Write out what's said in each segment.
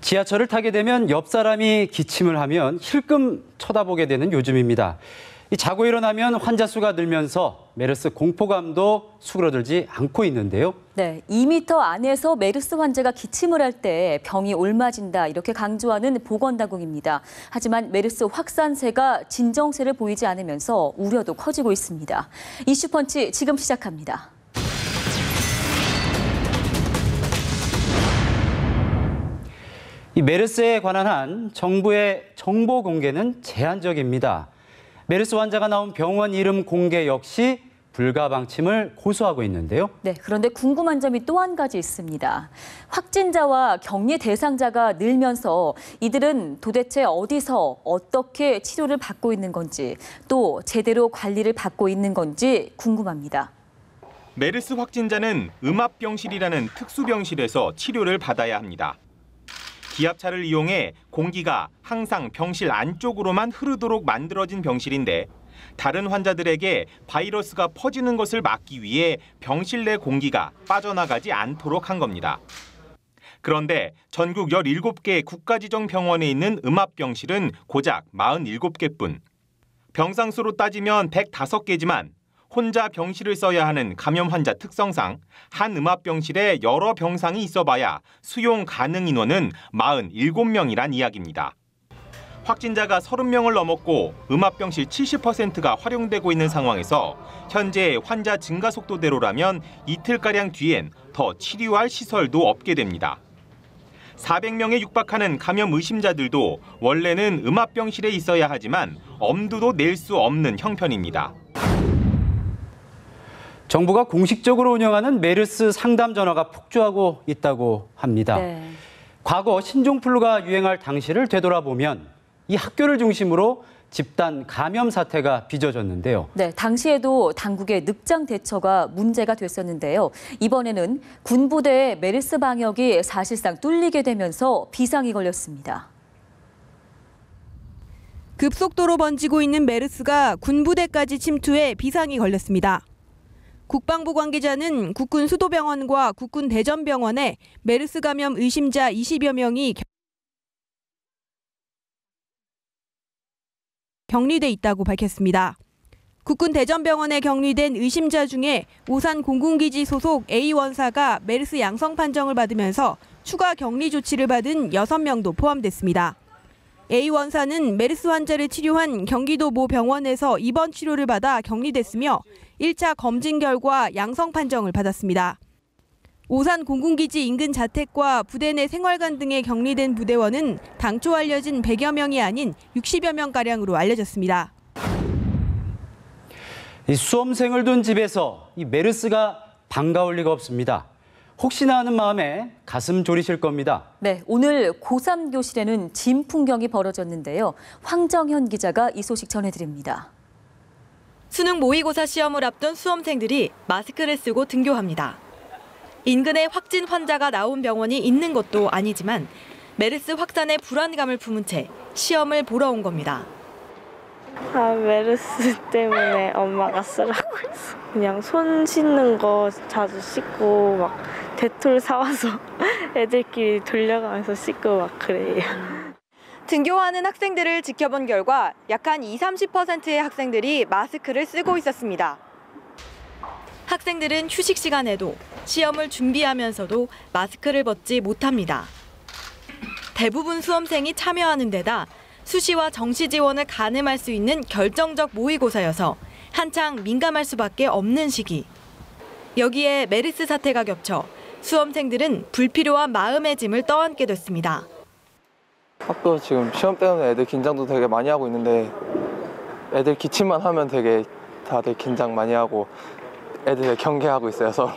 지하철을 타게 되면 옆 사람이 기침을 하면 힐끔 쳐다보게 되는 요즘입니다. 자고 일어나면 환자 수가 늘면서 메르스 공포감도 수그러들지 않고 있는데요. 네, 2m 안에서 메르스 환자가 기침을 할 때 병이 옮아진다 이렇게 강조하는 보건당국입니다. 하지만 메르스 확산세가 진정세를 보이지 않으면서 우려도 커지고 있습니다. 이슈펀치 지금 시작합니다. 이 메르스에 관한 한 정부의 정보 공개는 제한적입니다. 메르스 환자가 나온 병원 이름 공개 역시 불가 방침을 고수하고 있는데요. 네, 그런데 궁금한 점이 또 한 가지 있습니다. 확진자와 격리 대상자가 늘면서 이들은 도대체 어디서 어떻게 치료를 받고 있는 건지 또 제대로 관리를 받고 있는 건지 궁금합니다. 메르스 확진자는 음압병실이라는 특수병실에서 치료를 받아야 합니다. 기압차를 이용해 공기가 항상 병실 안쪽으로만 흐르도록 만들어진 병실인데 다른 환자들에게 바이러스가 퍼지는 것을 막기 위해 병실 내 공기가 빠져나가지 않도록 한 겁니다. 그런데 전국 17개 국가지정 병원에 있는 음압병실은 고작 47개뿐. 병상 수로 따지면 105개지만 혼자 병실을 써야 하는 감염 환자 특성상 한 음압병실에 여러 병상이 있어봐야 수용 가능 인원은 47명이란 이야기입니다. 확진자가 30명을 넘었고 음압병실 70%가 활용되고 있는 상황에서 현재 환자 증가 속도대로라면 이틀가량 뒤엔 더 치료할 시설도 없게 됩니다. 400명에 육박하는 감염 의심자들도 원래는 음압병실에 있어야 하지만 엄두도 낼 수 없는 형편입니다. 정부가 공식적으로 운영하는 메르스 상담 전화가 폭주하고 있다고 합니다. 네. 과거 신종플루가 유행할 당시를 되돌아보면 이 학교를 중심으로 집단 감염 사태가 빚어졌는데요. 네, 당시에도 당국의 늑장 대처가 문제가 됐었는데요. 이번에는 군부대의 메르스 방역이 사실상 뚫리게 되면서 비상이 걸렸습니다. 급속도로 번지고 있는 메르스가 군부대까지 침투해 비상이 걸렸습니다. 국방부 관계자는 국군 수도병원과 국군 대전병원에 메르스 감염 의심자 20여 명이 격리돼 있다고 밝혔습니다. 국군 대전병원에 격리된 의심자 중에 오산 공군기지 소속 A원사가 메르스 양성 판정을 받으면서 추가 격리 조치를 받은 6명도 포함됐습니다. A원사는 메르스 환자를 치료한 경기도 모 병원에서 입원 치료를 받아 격리됐으며 1차 검진 결과 양성 판정을 받았습니다. 오산 공군기지 인근 자택과 부대 내 생활관 등에 격리된 부대원은 당초 알려진 100여 명이 아닌 60여 명가량으로 알려졌습니다. 이 수험생을 둔 집에서 이 메르스가 반가울 리가 없습니다. 혹시나 하는 마음에 가슴 졸이실 겁니다. 네, 오늘 고3 교실에는 진풍경이 벌어졌는데요. 황정현 기자가 이 소식 전해드립니다. 수능 모의고사 시험을 앞둔 수험생들이 마스크를 쓰고 등교합니다. 인근에 확진 환자가 나온 병원이 있는 것도 아니지만 메르스 확산의 불안감을 품은 채 시험을 보러 온 겁니다. 메르스 때문에 엄마가 쓰라고 했어. 그냥 손 씻는 거 자주 씻고 막 데톨 사와서 애들끼리 돌려가면서 씻고 막 그래요. 등교하는 학생들을 지켜본 결과 약 한 20-30%의 학생들이 마스크를 쓰고 있었습니다. 학생들은 휴식 시간에도 시험을 준비하면서도 마스크를 벗지 못합니다. 대부분 수험생이 참여하는 데다 수시와 정시 지원을 가늠할 수 있는 결정적 모의고사여서 한창 민감할 수밖에 없는 시기. 여기에 메르스 사태가 겹쳐 수험생들은 불필요한 마음의 짐을 떠안게 됐습니다. 학교 지금 시험 때문에 애들 긴장도 되게 많이 하고 있는데 애들 기침만 하면 되게 다들 긴장 많이 하고 애들 경계하고 있어요, 서로.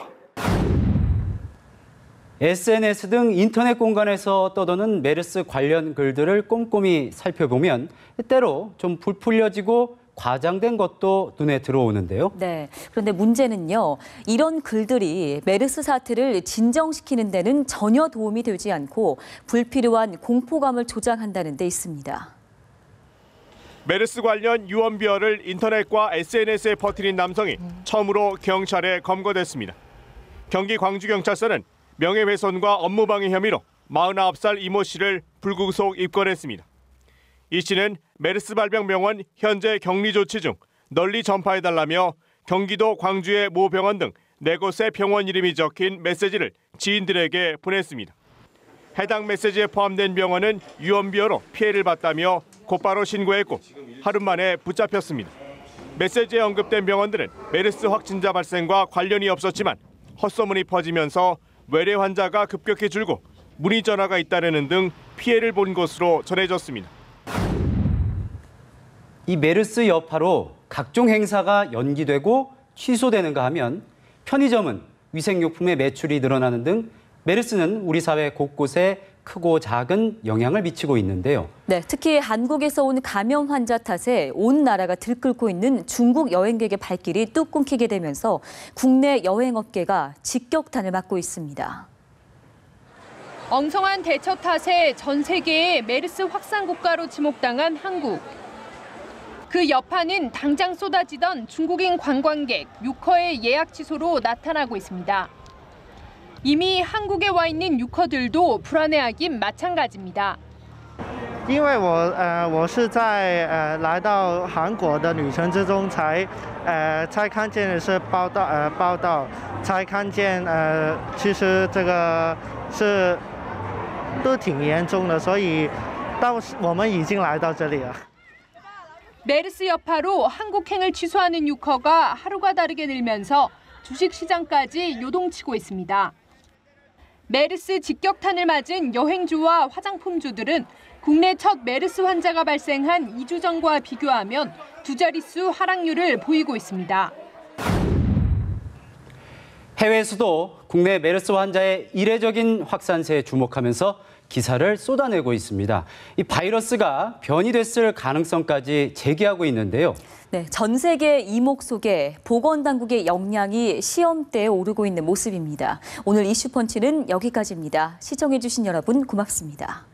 SNS 등 인터넷 공간에서 떠도는 메르스 관련 글들을 꼼꼼히 살펴보면 때로 좀 부풀려지고 과장된 것도 눈에 들어오는데요. 네, 그런데 문제는요. 이런 글들이 메르스 사태를 진정시키는 데는 전혀 도움이 되지 않고 불필요한 공포감을 조장한다는 데 있습니다. 메르스 관련 유언비어를 인터넷과 SNS에 퍼뜨린 남성이 처음으로 경찰에 검거됐습니다. 경기 광주경찰서는 명예훼손과 업무방해 혐의로 49살 이모 씨를 불구속 입건했습니다. 이 씨는 메르스 발병병원 현재 격리 조치 중 널리 전파해달라며 경기도 광주의 모 병원 등 4곳의 병원 이름이 적힌 메시지를 지인들에게 보냈습니다. 해당 메시지에 포함된 병원은 유언비어로 피해를 봤다며 곧바로 신고했고 하루 만에 붙잡혔습니다. 메시지에 언급된 병원들은 메르스 확진자 발생과 관련이 없었지만 헛소문이 퍼지면서 외래 환자가 급격히 줄고 문의 전화가 잇따르는 등 피해를 본 것으로 전해졌습니다. 이 메르스 여파로 각종 행사가 연기되고 취소되는가 하면 편의점은 위생용품의 매출이 늘어나는 등 메르스는 우리 사회 곳곳에 크고 작은 영향을 미치고 있는데요. 네, 특히 한국에서 온 감염 환자 탓에 온 나라가 들끓고 있는 중국 여행객의 발길이 뚝 끊기게 되면서 국내 여행업계가 직격탄을 맞고 있습니다. 엉성한 대처 탓에 전 세계의 메르스 확산 국가로 지목당한 한국. 그 여파는 당장 쏟아지던 중국인 관광객 6허의 예약 취소로 나타나고 있습니다. 이미 한국에 와 있는 유커들도 불안해하긴 마찬가지입니다. 因为我是在来到韩国的旅程之中才看见的是报道才看见其实这个是都挺严重的，所以我们已经来到这里了。 메르스 여파로 한국행을 취소하는 유커가 하루가 다르게 늘면서 주식시장까지 요동치고 있습니다. 메르스 직격탄을 맞은 여행주와 화장품주들은 국내 첫 메르스 환자가 발생한 2주 전과 비교하면 두 자릿수 하락률을 보이고 있습니다. 해외에서도 국내 메르스 환자의 이례적인 확산세에 주목하면서 기사를 쏟아내고 있습니다. 이 바이러스가 변이 됐을 가능성까지 제기하고 있는데요. 네, 전 세계 이목 속에 보건당국의 역량이 시험대에 오르고 있는 모습입니다. 오늘 이슈펀치는 여기까지입니다. 시청해주신 여러분 고맙습니다.